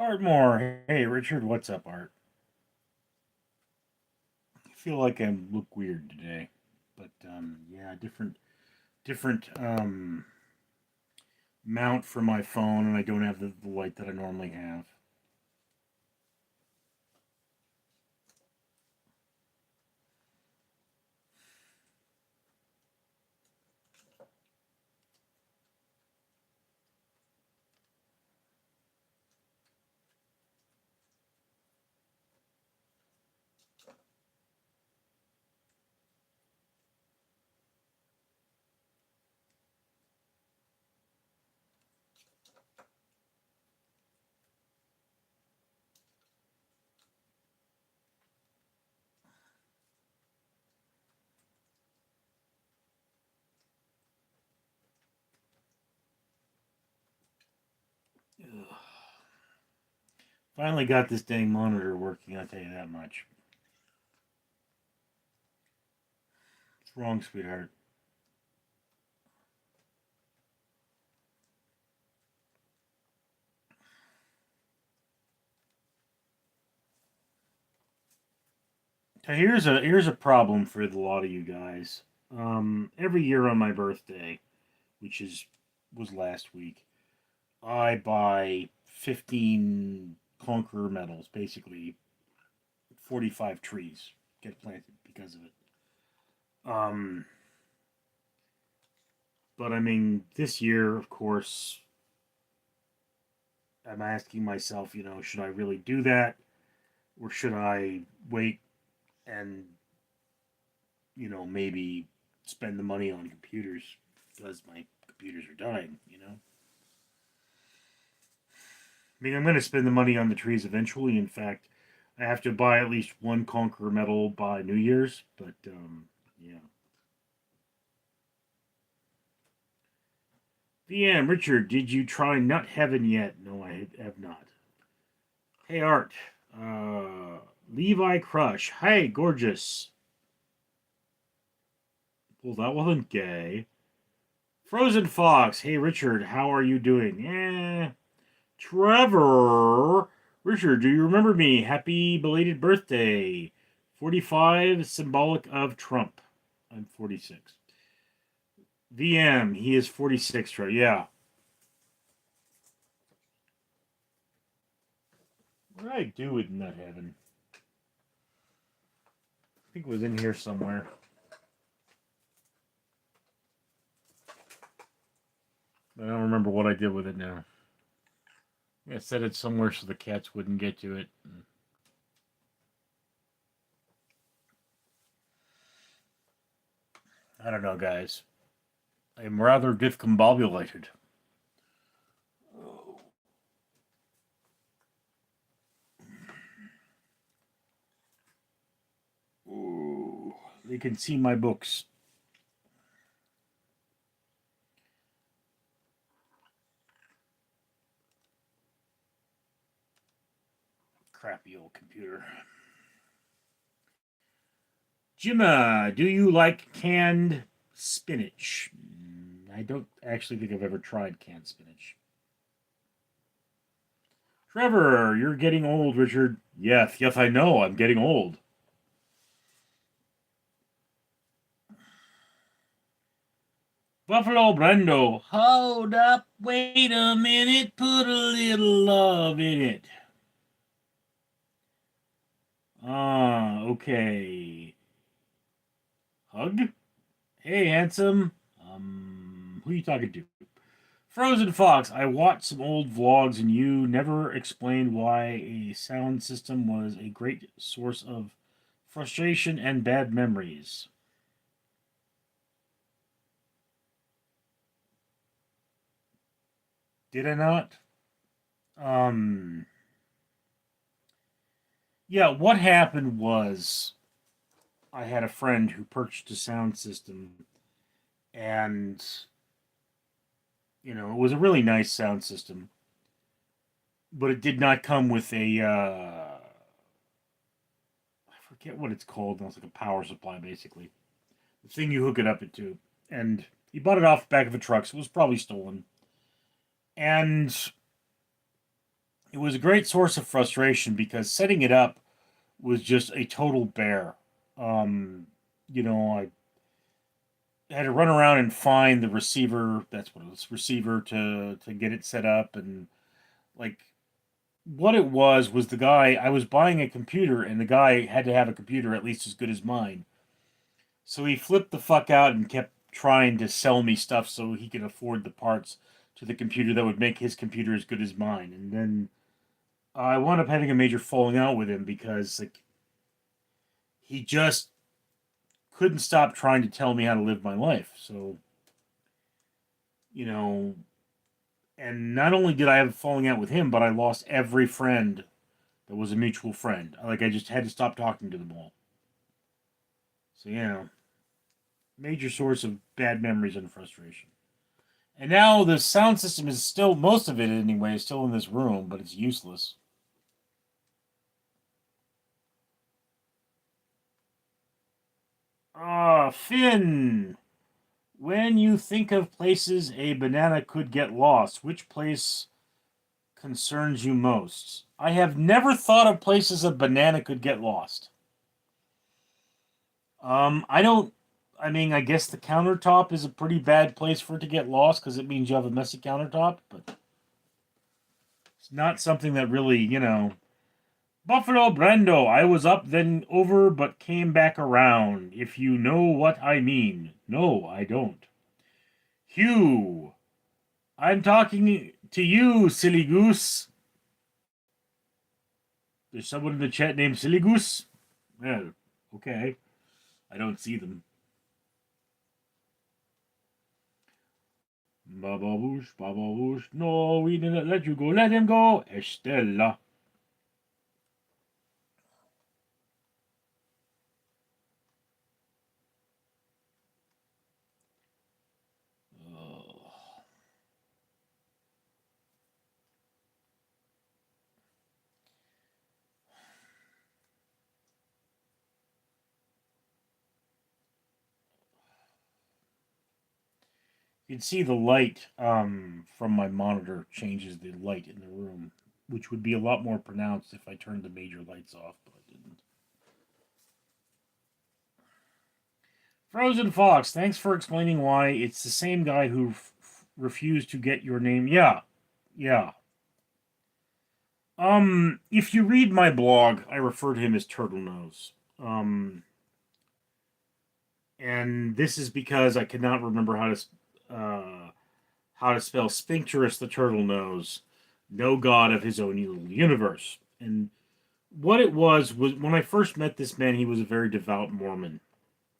Art Moore. Hey, Richard, what's up, Art? I feel like I look weird today, but yeah, different mount for my phone, and I don't have the light that I normally have. Ugh. Finally got this dang monitor working. I'll tell you that much. What's wrong, sweetheart? So here's a problem for a lot of you guys. Every year on my birthday, which is was last week, I buy 15 conqueror medals, basically 45 trees get planted because of it. Um, but I mean, this year, of course, I'm asking myself, should I really do that? Or should I wait and, maybe spend the money on computers because my computers are dying? I mean, I'm going to spend the money on the trees eventually. In fact, I have to buy at least one Conqueror medal by New Year's, but yeah. VM, Richard, did you try Nut Heaven yet? No, I have not. Hey, Art. Uh, Levi Crush. Hey, gorgeous. Well, that wasn't gay. Frozen Fox. Hey, Richard, how are you doing? Trevor. Richard, do you remember me? Happy belated birthday. 45, symbolic of Trump. I'm 46. VM, he is 46, Trevor. Yeah. What did I do with Nut Heaven? I think it was in here somewhere. I don't remember what I did with it now. I set it somewhere so the cats wouldn't get to it. I don't know, guys. I'm rather discombobulated. Ooh, they can see my books. Crappy old computer. Jimma, do you like canned spinach? I don't actually think I've ever tried canned spinach. Trevor, you're getting old, Richard. Yes, I know. I'm getting old. Buffalo Brendo. Hold up, wait a minute, put a little love in it. Ah, okay. Hug? Hey, handsome. Who are you talking to? Frozen Fox. I watched some old vlogs and you never explained why a sound system was a great source of frustration and bad memories. Did I not? Um, yeah, what happened was I had a friend who purchased a sound system and it was a really nice sound system, but it did not come with I forget what it's called. It's like a power supply, basically. The thing you hook it up into. And he bought it off the back of a truck, so it was probably stolen. And It was a great source of frustration because setting it up was just a total bear. Um, I had to run around and find the receiver. That's what it was, receiver to get it set up, and like what it was the guy. I was buying a computer, and the guy had to have a computer at least as good as mine. So he flipped the fuck out and kept trying to sell me stuff so he could afford the parts to the computer that would make his computer as good as mine. And then I wound up having a major falling out with him because like he just couldn't stop trying to tell me how to live my life. So, you know, and not only did I have a falling out with him, but I lost every friend that was a mutual friend. Like I just had to stop talking to them all. So yeah, major source of bad memories and frustration. And now the sound system is still, most of it anyway, is still in this room, but it's useless. Ah, Finn! When you think of places a banana could get lost, which place concerns you most? I have never thought of places a banana could get lost. I don't. I mean, I guess the countertop is a pretty bad place for it to get lost because it means you have a messy countertop, but it's not something that really, Buffalo Brendo, I was up then over but came back around, if you know what I mean. No, I don't. Hugh, I'm talking to you, silly goose. There's someone in the chat named Silly Goose? Well, okay. I don't see them. Baba Boosh, Baba Boosh. No, we didn't let you go. Let him go. Estella. Oh. You can see the light from my monitor changes the light in the room, which would be a lot more pronounced if I turned the major lights off, but I didn't. Frozen Fox, thanks for explaining why it's the same guy who refused to get your name. Yeah, yeah. If you read my blog, I refer to him as Turtle Nose. And this is because I cannot remember how to spell Sphincterus the Turtle Nose, no god of his own little universe. And what it was when I first met this man, he was a very devout Mormon,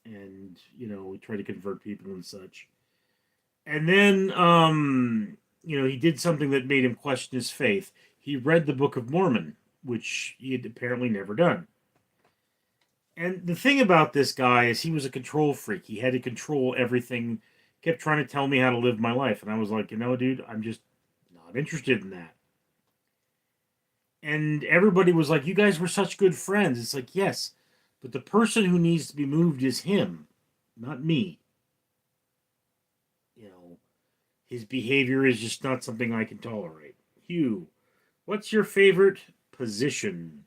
and he tried to convert people and such. And then, he did something that made him question his faith. He read the Book of Mormon, which he had apparently never done. And the thing about this guy is he was a control freak. He had to control everything, kept trying to tell me how to live my life. And I was like, dude, I'm just not interested in that. And everybody was like, you guys were such good friends. It's like, yes, but the person who needs to be moved is him, not me. You know, his behavior is just not something I can tolerate. Hugh, what's your favorite position?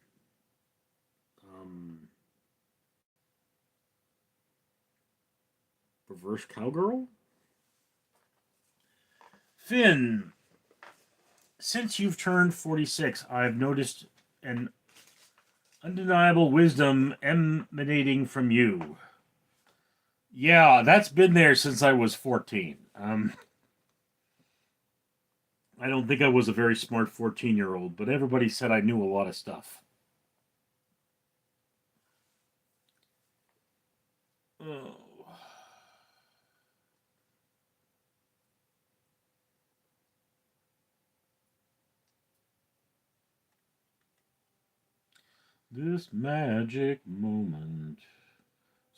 Um, Reverse cowgirl? Finn, since you've turned 46, I've noticed an undeniable wisdom emanating from you. Yeah, that's been there since I was 14. I don't think I was a very smart 14-year-old, but everybody said I knew a lot of stuff. Oh. This magic moment,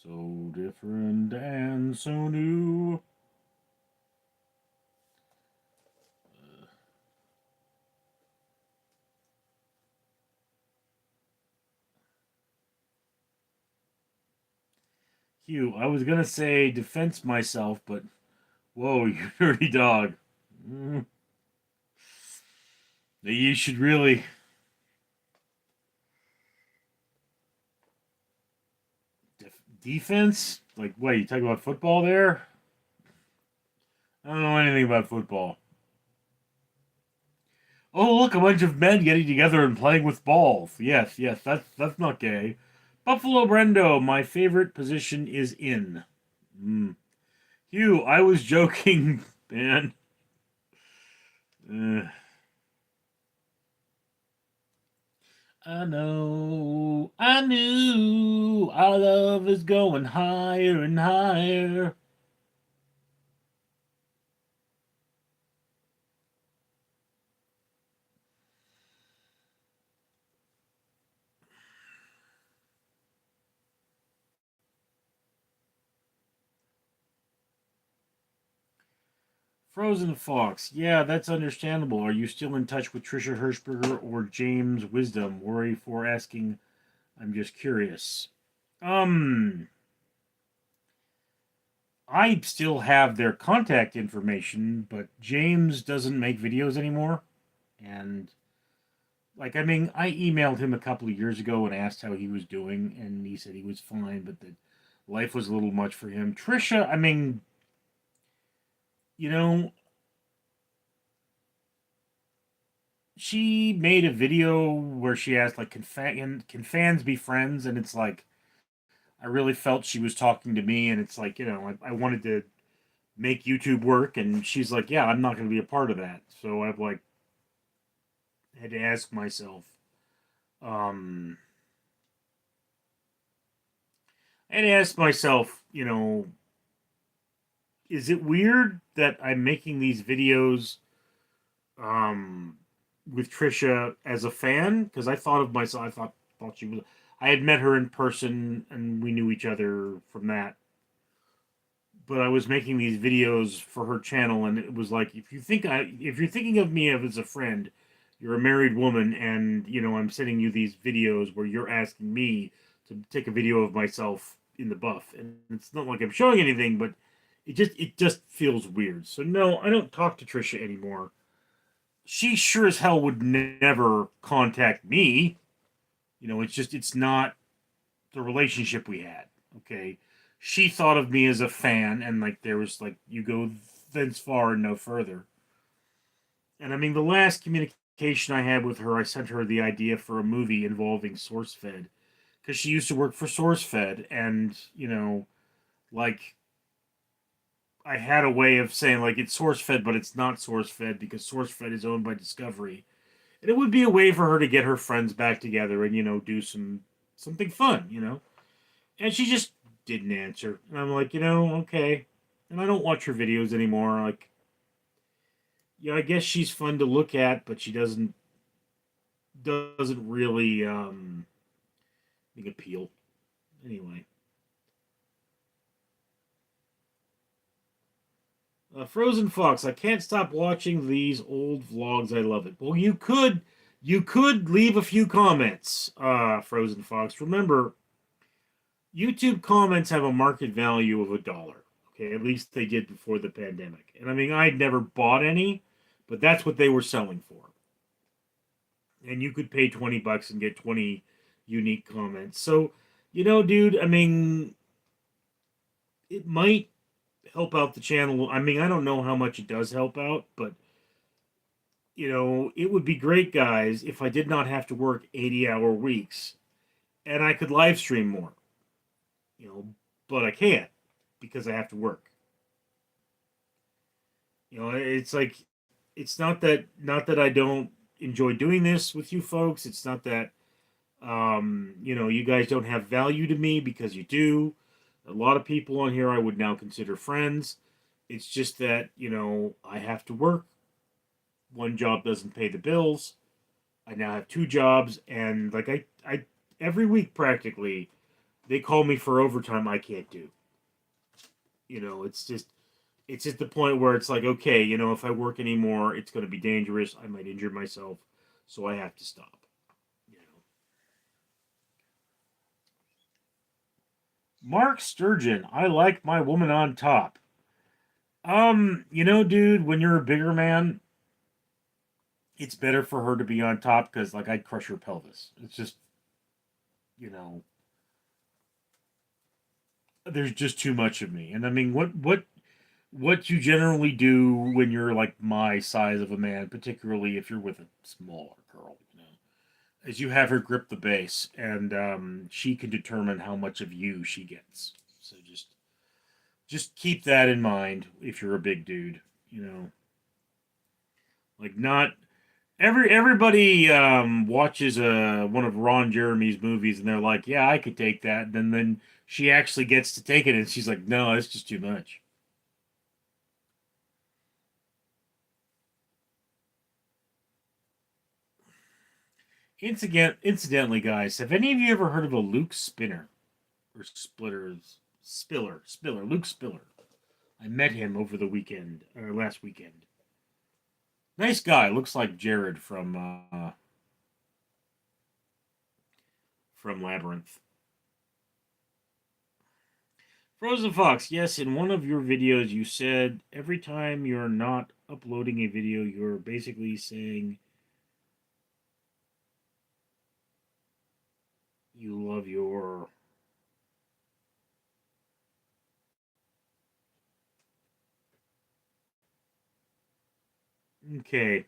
so different and so new. Hugh, I was gonna say defense myself, but whoa, you dirty dog. Mm. You should really defense. Like, what you talking about football there? I don't know anything about football. Oh, look, a bunch of men getting together and playing with balls. Yes, yes, that's not gay. Buffalo Brendo, my favorite position is in. Mm. Hugh, I was joking, man. Uh, I knew, our love is going higher and higher. Frozen Fox, yeah, that's understandable. Are you still in touch with Trisha Hirschberger or James Wisdom? Worry for asking. I'm just curious. Um, I still have their contact information, but James doesn't make videos anymore. And like, I mean, I emailed him a couple of years ago and asked how he was doing, and he said he was fine, but that life was a little much for him. Trisha, I mean, you know, she made a video where she asked like, can fans be friends? And it's like, I really felt she was talking to me, and it's like, I wanted to make YouTube work, and she's like, yeah, I'm not going to be a part of that. So I've like had to ask myself, um, and ask myself, is it weird that I'm making these videos um, with Trisha as a fan? Because I thought of myself, thought she was. I had met her in person, and we knew each other from that. But I was making these videos for her channel, and it was like, if you're thinking of me as a friend, you're a married woman, and I'm sending you these videos where you're asking me to take a video of myself in the buff, and it's not like I'm showing anything, but it just feels weird. So no, I don't talk to Trisha anymore. She sure as hell would never contact me. It's not the relationship we had. Okay, she thought of me as a fan, and like there was like you go thence far and no further. And I mean, the last communication I had with her, I sent her the idea for a movie involving SourceFed because she used to work for SourceFed, and like I had a way of saying like it's SourceFed, but it's not SourceFed because SourceFed is owned by Discovery, and it would be a way for her to get her friends back together and do something fun. And she just didn't answer. And I'm like, okay. And I don't watch her videos anymore. Like, yeah, I guess she's fun to look at, but she doesn't really make appeal. Anyway, Frozen Fox. I can't stop watching these old vlogs. I love it. Well, you could leave a few comments, Frozen Fox. Remember, YouTube comments have a market value of $1. Okay, at least they did before the pandemic. And I mean, I'd never bought any, but that's what they were selling for. And you could pay $20 and get 20 unique comments. So, dude, I mean, it might help out the channel. I mean, I don't know how much it does help out, but it would be great, guys, if I did not have to work 80-hour weeks and I could live stream more. You know, but I can't because I have to work. It's like it's not that I don't enjoy doing this with you folks. It's not that you guys don't have value to me because you do. A lot of people on here I would now consider friends. It's just that, I have to work. One job doesn't pay the bills. I now have two jobs, and like I every week practically they call me for overtime I can't do. It's just the point where it's like, okay, if I work anymore, it's going to be dangerous. I might injure myself, so I have to stop. You know. Mark Sturgeon, I like my woman on top. Dude, when you're a bigger man, it's better for her to be on top because, like, I'd crush her pelvis. It's just, you know, there's just too much of me. And I mean, what you generally do when you're like my size of a man, particularly if you're with a smaller girl, is you have her grip the base, and she can determine how much of you she gets. So just keep that in mind if you're a big dude. You know, like not everybody watches one of Ron Jeremy's movies, and they're like, "Yeah, I could take that." And then she actually gets to take it, and she's like, "No, it's just too much." Incidentally, guys, have any of you ever heard of a Luke Spinner or Luke Spiller? I met him over the weekend or last weekend. Nice guy, looks like Jared from Labyrinth. Frozen Fox, yes, in one of your videos you said every time you're not uploading a video, you're basically saying you love your. Okay.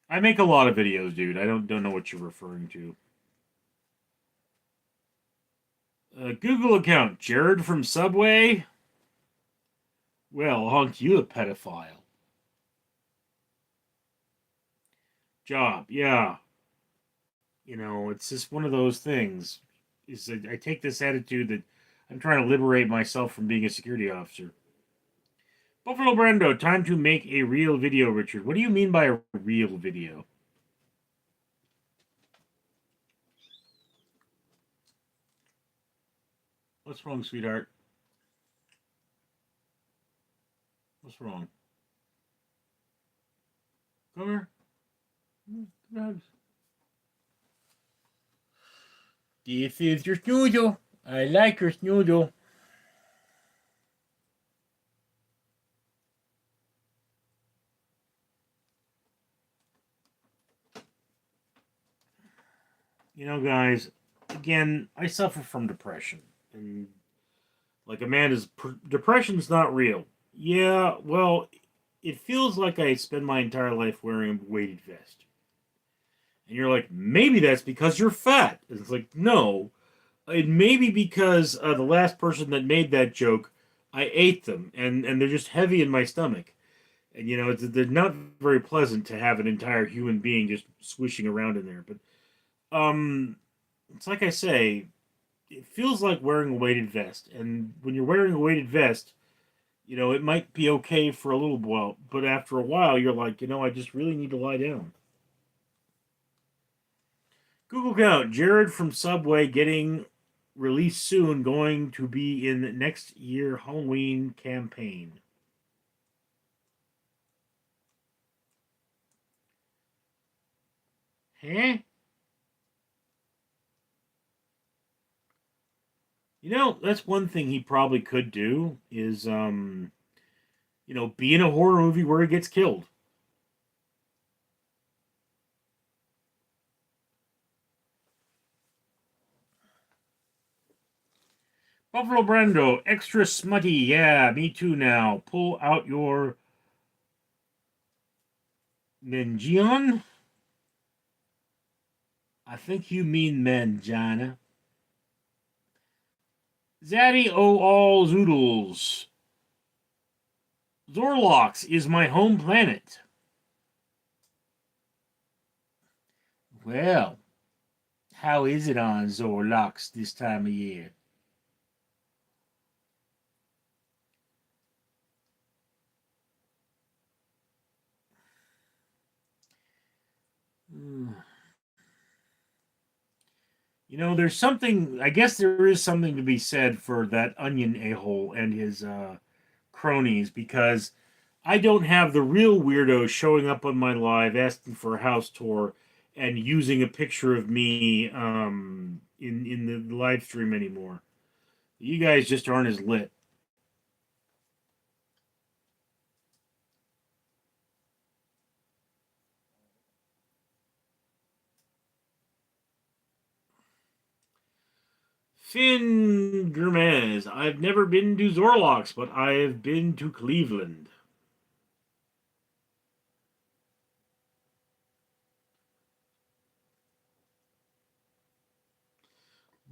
I make a lot of videos, dude. I don't know what you're referring to. Google account, Jared from Subway. Well, aren't you a pedophile? Job, yeah. It's just one of those things. Is that I take this attitude that I'm trying to liberate myself from being a security officer. Buffalo Brando, time to make a real video, Richard. What do you mean by a real video? What's wrong, sweetheart? What's wrong? Come here. Come This is your snoodle. I like your snoodle. Guys, again, I suffer from depression. And, like, depression's not real. Yeah, well, it feels like I spend my entire life wearing a weighted vest. And you're like, maybe that's because you're fat. And it's like, no. It may be because the last person that made that joke, I ate them, and they're just heavy in my stomach. And, they're not very pleasant to have an entire human being just swishing around in there. But, it's like I say, it feels like wearing a weighted vest. And when you're wearing a weighted vest, it might be okay for a little while, but after a while, you're like, I just really need to lie down. Google count, Jared from Subway getting released soon, going to be in next year Halloween campaign. Huh? That's one thing he probably could do is, be in a horror movie where he gets killed. Buffalo Brando, extra smutty. Yeah, me too now. Pull out your Mengion? I think you mean Mangina. Zaddy O all zoodles. Zorlox is my home planet. Well, how is it on Zorlox this time of year? Hmm. There's something, I guess there is something to be said for that onion a-hole and his cronies, because I don't have the real weirdo showing up on my live asking for a house tour and using a picture of me in the live stream anymore. You guys just aren't as lit. Finn Germez. I've never been to Zorlocks, but I have been to Cleveland.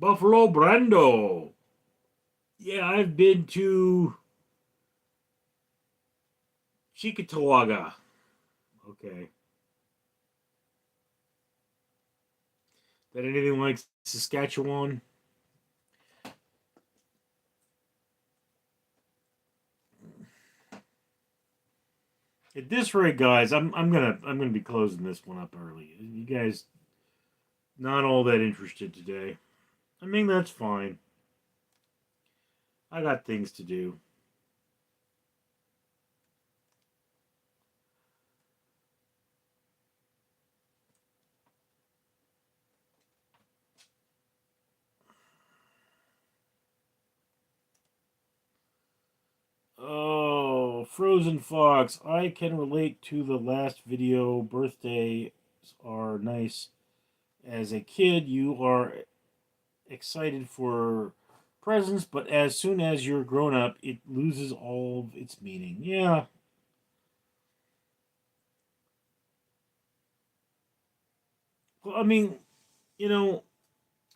Buffalo Brando. Yeah, I've been to Chickamauga. Okay. That anything like Saskatchewan? At this rate, guys, I'm gonna be closing this one up early. You guys not all that interested today. I mean that's fine. I got things to do. Oh, Frozen Fox. I can relate to the last video. Birthdays are nice. As a kid, you are excited for presents, but as soon as you're grown up, it loses all of its meaning. Yeah. Well, I mean, you know,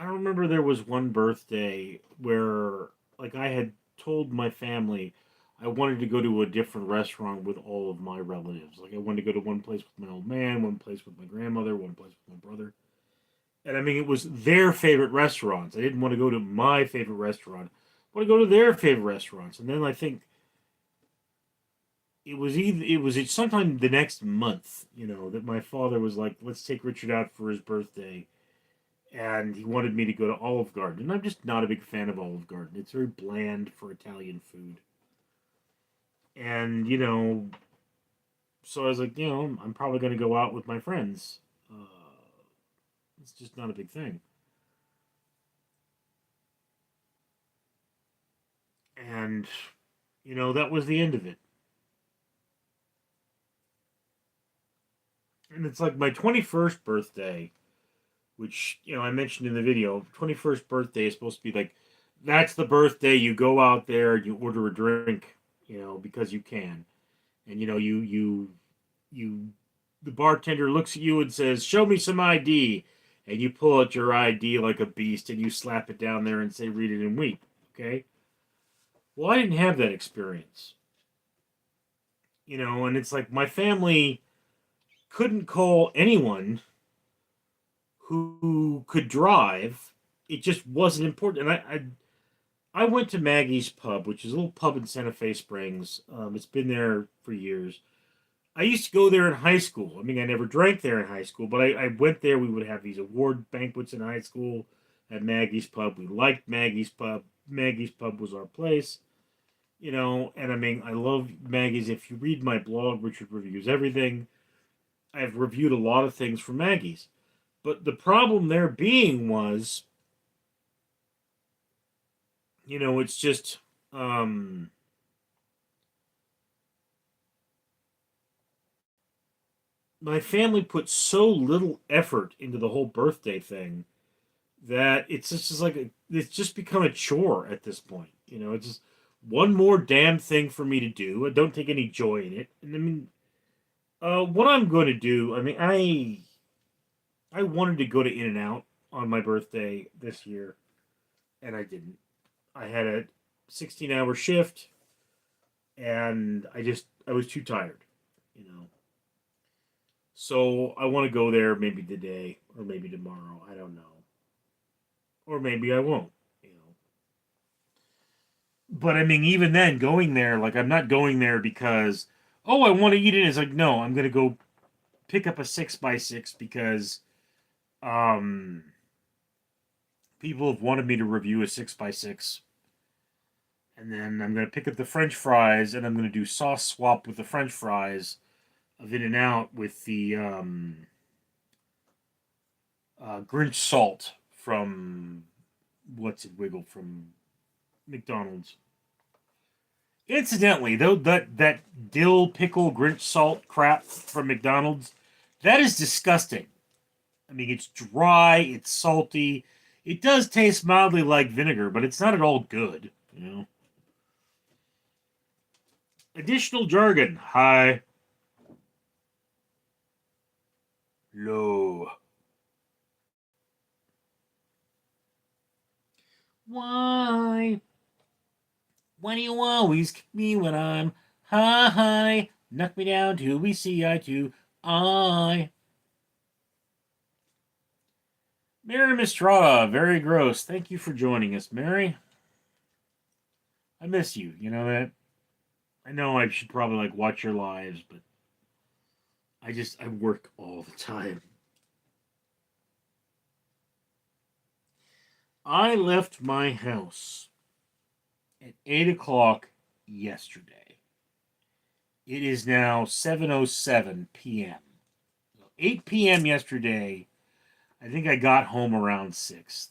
I remember there was one birthday where, like, I had told my family I wanted to go to a different restaurant with all of my relatives. Like, I wanted to go to one place with my old man, one place with my grandmother, one place with my brother. And I mean, it was their favorite restaurants. I didn't want to go to my favorite restaurant. I want to go to their favorite restaurants. And then I think it was sometime the next month, that my father was like, let's take Richard out for his birthday, and he wanted me to go to Olive Garden, and I'm just not a big fan of Olive Garden. It's very bland for Italian food, and so I was like, I'm probably going to go out with my friends. It's just not a big thing, and that was the end of it. And it's like my 21st birthday, which I mentioned in the video. 21st birthday is supposed to be like, that's the birthday you go out there, you order a drink, because you can, and you the bartender looks at you and says, "Show me some ID," and you pull out your ID like a beast and you slap it down there and say, "Read it and weep." Okay. Well, I didn't have that experience, and it's like my family couldn't call anyone who could drive. It just wasn't important. And I went to Maggie's Pub, which is a little pub in Santa Fe Springs. It's been there for years. I used to go there in high school. I mean, I never drank there in high school, but I went there. We would have these award banquets in high school at Maggie's Pub. We liked Maggie's Pub. Maggie's Pub was our place, and I mean, I love Maggie's. If you read my blog, Richard Reviews Everything, I've reviewed a lot of things from Maggie's. But the problem there being was, it's just, my family put so little effort into the whole birthday thing that it's just like it's just become a chore at this point. It's just one more damn thing for me to do. I don't take any joy in it. And I mean, what I'm going to do, I mean, I wanted to go to In and Out on my birthday this year, and I didn't. I had a 16-hour shift, and I was too tired, you know. So I want to go there maybe today or maybe tomorrow. I don't know, or maybe I won't, you know. But I mean, even then, going there, like I'm not going there because I want to eat it. It's like no, I'm gonna go pick up a 6x6 because um people have wanted me to review a 6x6, and then I'm gonna pick up the French fries and I'm gonna do sauce swap with the French fries of In and Out with the Grinch salt from what's it Wiggle from McDonald's. Incidentally, though, that dill pickle Grinch salt crap from McDonald's, that is disgusting. I mean, it's dry, it's salty, It does taste mildly like vinegar, but it's not at all good. You know. Additional jargon. High, low. Why? Why do you always kick me when I'm high? Knock me down till we see eye to eye. Mary Mistrada, very gross. Thank you for joining us, Mary. I miss you. You know that. I know I should probably like watch your lives, but I work all the time. I left my house at 8 o'clock yesterday. It is now 7:07 p.m. 8 p.m. yesterday. I think I got home around 6.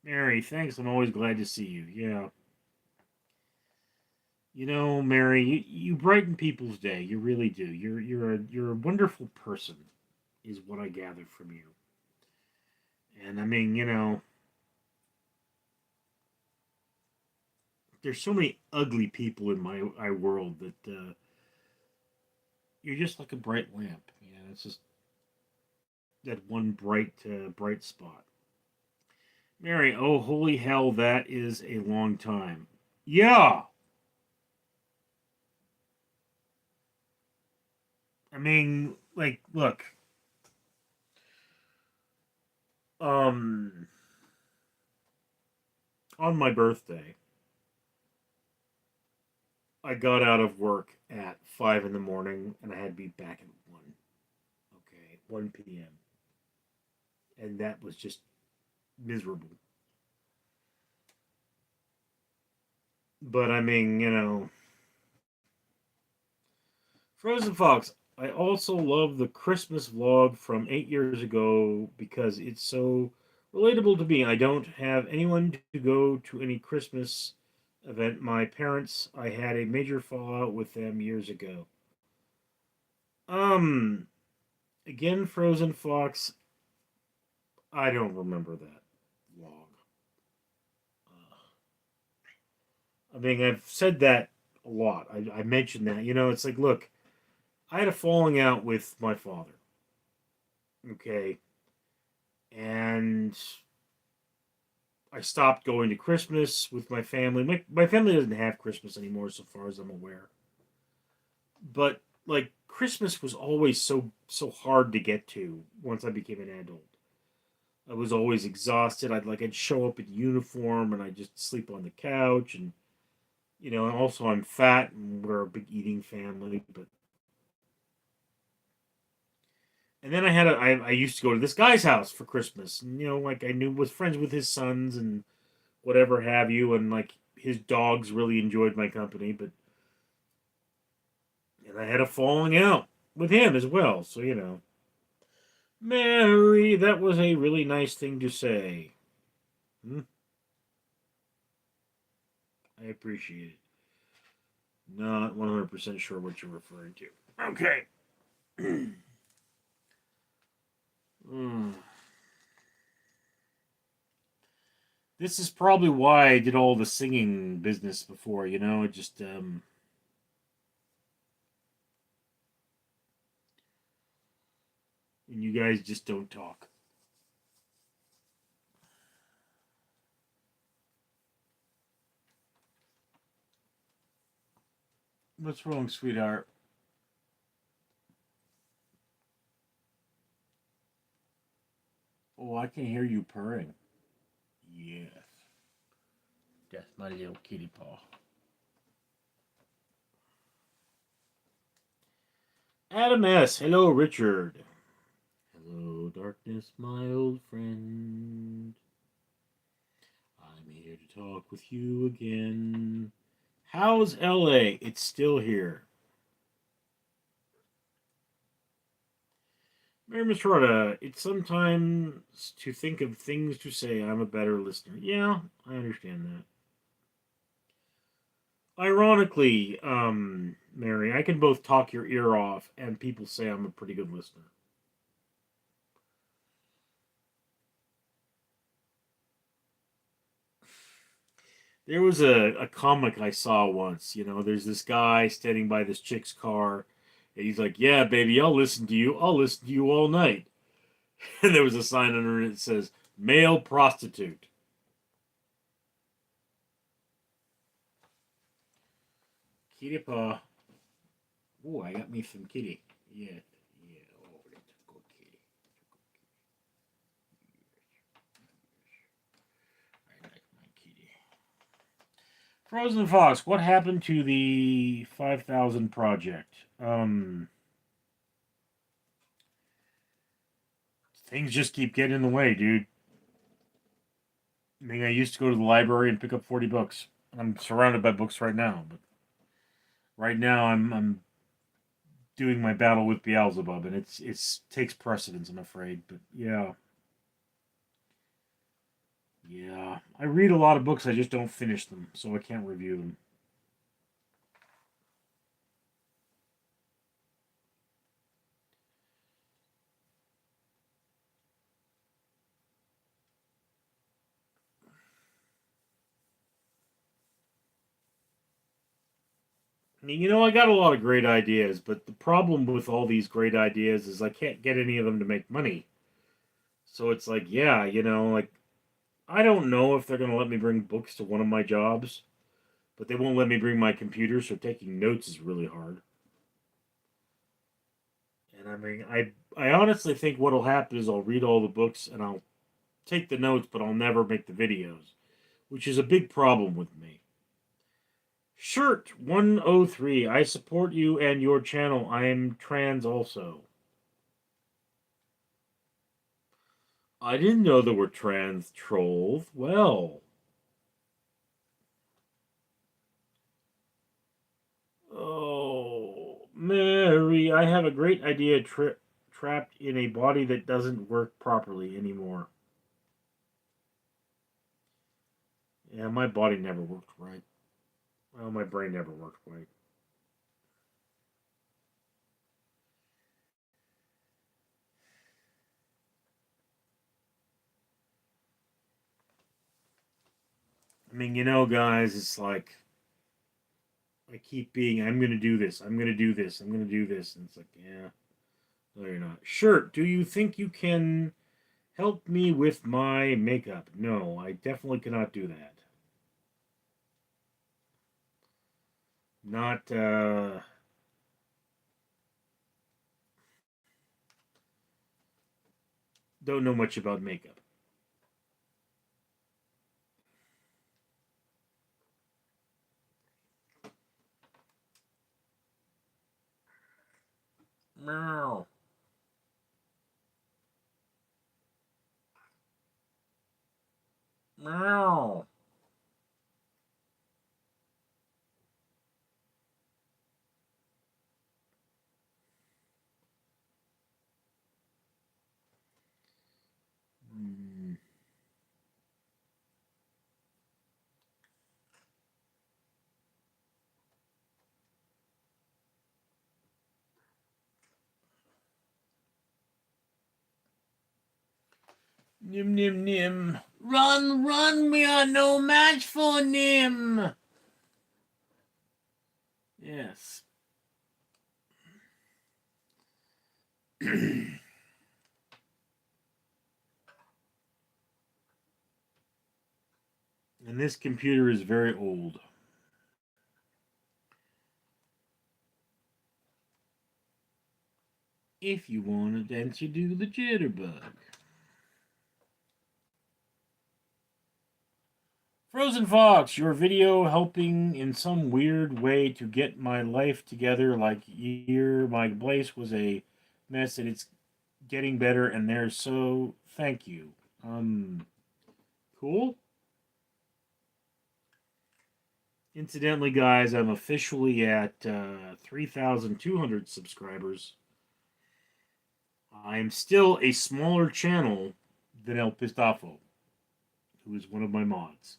Mary, thanks. I'm always glad to see you. Yeah. You know, Mary, you brighten people's day. You really do. You're a wonderful person, is what I gather from you. And I mean, there's so many ugly people in my world that you're just like a bright lamp. It's just that one bright spot. Mary, oh holy hell, that is a long time. Yeah, I mean, like, look, um, on my birthday, I got out of work at 5 in the morning, and I had to be back at 1. Okay, 1 p.m., and that was just miserable. But I mean, Frozen Fox. I also love the Christmas vlog from 8 years ago because it's so relatable to me. I don't have anyone to go to any Christmas event. My parents, I had a major fallout with them years ago. Um, Again, Frozen Fox. I don't remember that vlog. I mean, I've said that a lot. I mentioned that. It's like, look, I had a falling out with my father. Okay, and I stopped going to Christmas with my family. My family doesn't have Christmas anymore, so far as I'm aware. But like Christmas was always so hard to get to once I became an adult. I was always exhausted. I'd show up in uniform and I'd just sleep on the couch and and also I'm fat and we're a big eating family. And then I used to go to this guy's house for Christmas, and like I knew was friends with his sons and whatever have you, and like his dogs really enjoyed my company, but and I had a falling out with him as well. So Mary, that was a really nice thing to say. Hmm? I appreciate it. Not 100% sure what you're referring to. Okay. Hmm. This is probably why I did all the singing business before. It just and you guys just don't talk. What's wrong, sweetheart? Oh, I can hear you purring. Yes. That's my little kitty paw. Adam S. Hello, Richard. Hello, darkness, my old friend. I'm here to talk with you again. How's LA? It's still here. Mary Miss Rhoda, it's sometimes to think of things to say. I'm a better listener. Yeah, I understand that. Ironically, Mary, I can both talk your ear off and people say I'm a pretty good listener. There was a comic I saw once. There's this guy standing by this chick's car, and he's like, "Yeah, baby, I'll listen to you. I'll listen to you all night." And there was a sign under it that says, "Male prostitute." Kitty paw. Oh, I got me some kitty. Yeah, yeah. Oh, that's a good kitty. I like my kitty. Frozen Fox, what happened to the 5,000 project? Things just keep getting in the way, dude. I mean, I used to go to the library and pick up 40 books. I'm surrounded by books right now, but right now I'm doing my battle with Beelzebub, and it's takes precedence, I'm afraid. But yeah, yeah, I read a lot of books. I just don't finish them, so I can't review them. I mean, I got a lot of great ideas, but the problem with all these great ideas is I can't get any of them to make money. So it's like, yeah, like I don't know if they're gonna let me bring books to one of my jobs, but they won't let me bring my computer, so taking notes is really hard. And I mean, I honestly think what'll happen is I'll read all the books and I'll take the notes, but I'll never make the videos, which is a big problem with me. Shirt 103, I support you and your channel. I am trans also. I didn't know there were trans trolls. Well, oh, Mary, I have a great idea trapped in a body that doesn't work properly anymore. Yeah, my body never worked right. Well, my brain never worked right. I mean, guys, it's like I keep being, I'm going to do this, I'm going to do this, I'm going to do this. And it's like, yeah, no, you're not. Shirt, do you think you can help me with my makeup? No, I definitely cannot do that. Not, don't know much about makeup. Meow. Meow. Mm. Nim, nim, nim. Run, run, we are no match for Nim. Yes. And this computer is very old. If you want to dance, you do the jitterbug. Frozen Fox, your video helping in some weird way to get my life together. Like year, my place was a mess, and it's getting better. And there's so thank you. Cool. Incidentally, guys, I'm officially at 3,200 subscribers. I'm still a smaller channel than El Pistafo, who is one of my mods.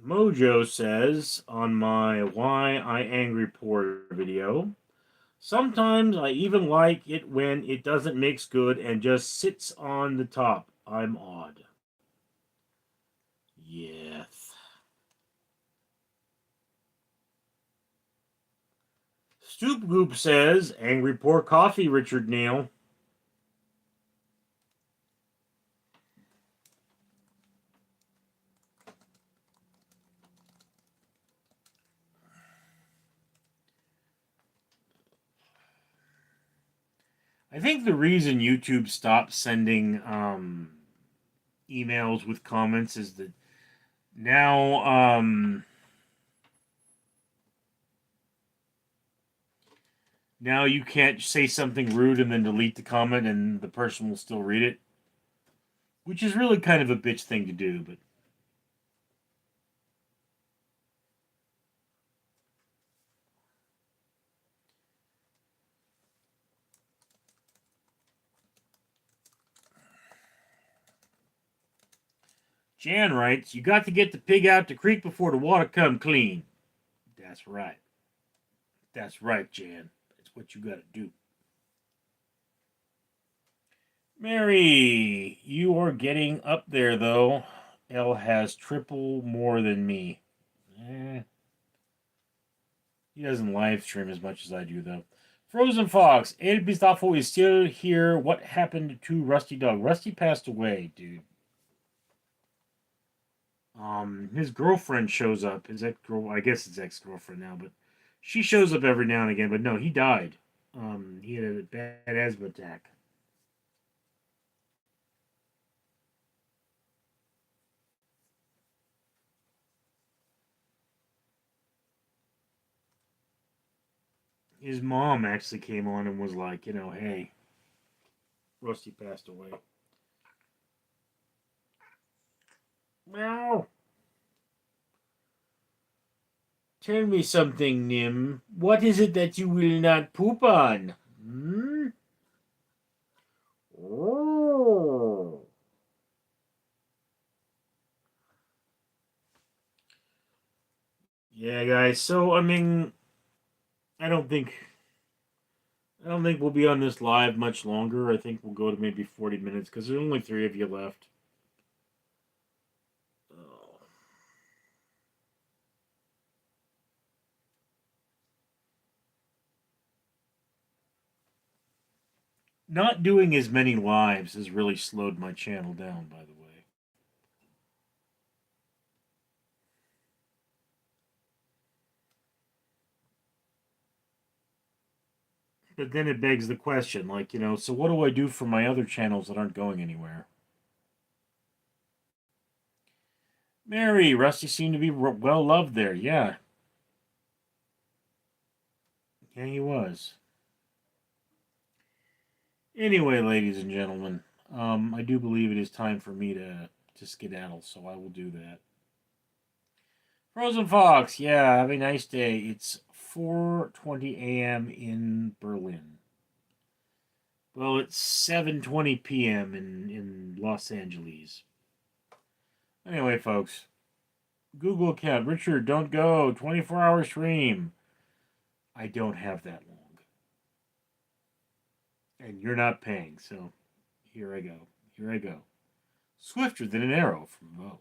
Mojo says on my Why I Angry Poor video, sometimes I even like it when it doesn't mix good and just sits on the top. I'm odd. Yes. Stoop Goop says, Angry Poor Coffee, Richard Neal. I think the reason YouTube stopped sending emails with comments is that now now you can't say something rude and then delete the comment and the person will still read it, which is really kind of a bitch thing to do. But Jan writes, "You got to get the pig out the creek before the water come clean." That's right. That's right, Jan. That's what you got to do. Mary, you are getting up there though. Elle has triple more than me. He doesn't live stream as much as I do, though. Frozen Fox, El Bistafo is still here. What happened to Rusty Dog? Rusty passed away, dude. His girlfriend shows up. His ex-girl, I guess his ex-girlfriend now, but she shows up every now and again. But no, he died. He had a bad asthma attack. His mom actually came on and was like, hey, Rusty passed away. Meow. Tell me something, Nim. What is it that you will not poop on? Hmm? Oh. Yeah, guys. So I don't think I don't think we'll be on this live much longer. I think we'll go to maybe 40 minutes because there's only three of you left. Oh. Not doing as many lives has really slowed my channel down, by the way. But then it begs the question, so what do I do for my other channels that aren't going anywhere? Mary, Rusty seemed to be well loved there. Yeah. Yeah, he was. Anyway, ladies and gentlemen, I do believe it is time for me to skedaddle, so I will do that. Frozen Fox, yeah, have a nice day. It's 4:20 a.m. in Berlin. Well, it's 7:20 p.m. in Los Angeles. Anyway, folks, Google account. Richard, don't go. 24-hour stream. I don't have that long. And you're not paying, so here I go. Here I go. Swifter than an arrow from Mo.